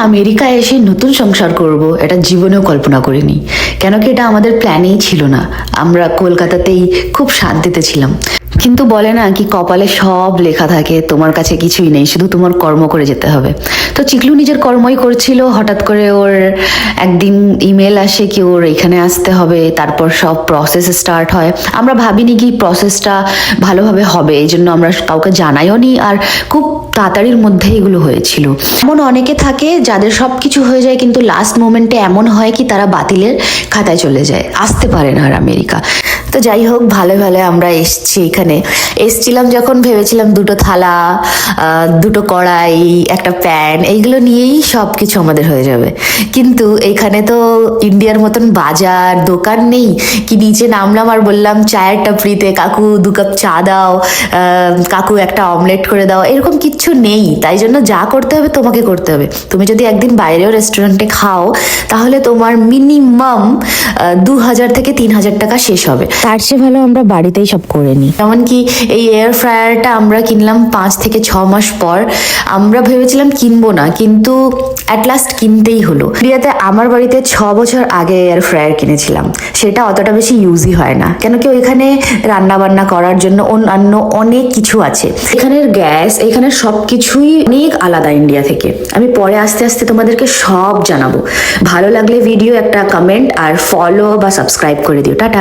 আমেরিকায় এসে নতুন সংসার করব এটা জীবনেও কল্পনা করিনি। কেন কি এটা আমাদের প্ল্যানেই ছিল না। আমরা কলকাতাতেই খুব শান্তিতে ছিলাম। কিন্তু বলে না কি কপালে সব লেখা থাকে, তোমার কাছে কিছুই নেই, শুধু তোমার কর্ম করে যেতে হবে। তো চিকলু নিজের কর্মই করছিল, হঠাৎ করে ওর একদিন ইমেল আসে কি ওর এখানে আসতে হবে, তারপর সব প্রসেস স্টার্ট হয়। আমরা ভাবিনি কি প্রসেসটা ভালোভাবে হবে, এই জন্য আমরা কাউকে জানাইও নি, আর খুব তাড়াতাড়ির মধ্যে এগুলো হয়েছিল। এমন অনেকে থাকে যাদের সব কিছু হয়ে যায় কিন্তু লাস্ট মোমেন্টে এমন হয় কি তারা বাতিলের খাতায় চলে যায়, আসতে পারে না আর আমেরিকা। তো যাই হোক, ভালো ভালো আমরা এসছি। এখানে এসছিলাম যখন ভেবেছিলাম দুটো থালা, দুটো কড়াই, একটা প্যান, এইগুলো নিয়েই সব কিছু আমাদের হয়ে যাবে। কিন্তু এখানে তো ইন্ডিয়ার মতন বাজার দোকান নেই কি নিচে নামলাম আর বললাম চায়ের টাপরিতে কাকু 2 কাপ চা দাও, কাকু একটা অমলেট করে দাও, এরকম কিচ্ছু নেই। তাই জন্য যা করতে হবে তোমাকে করতে হবে। তুমি যদি একদিন বাইরেও রেস্টুরেন্টে খাও তাহলে তোমার মিনিমাম 2000 থেকে 3000 টাকা শেষ হবে। তার চেয়ে ভালো আমরা বাড়িতেই সব করে নিই। এমনকি এই এয়ার ফ্রায়ারটা আমরা কিনলাম 5 থেকে 6 মাস পর। আমরা ভেবেছিলাম কিনবো না, কিন্তু অ্যাট লাস্ট কিনতেই হলো। ইন্ডিয়াতে আমার বাড়িতে 6 বছর আগে এয়ার ফ্রায়ার কিনেছিলাম, সেটা অতটা বেশি ইউজই হয় না, কেন কি ওইখানে রান্না বান্না করার জন্য অন্যান্য অনেক কিছু আছে। এখানের গ্যাস, এখানের সবকিছুই অনেক আলাদা ইন্ডিয়া থেকে। আমি পরে আস্তে আস্তে তোমাদেরকে সব জানাবো। ভালো লাগলে ভিডিও একটা কমেন্ট আর ফলো বা সাবস্ক্রাইব করে দিও। টাটা।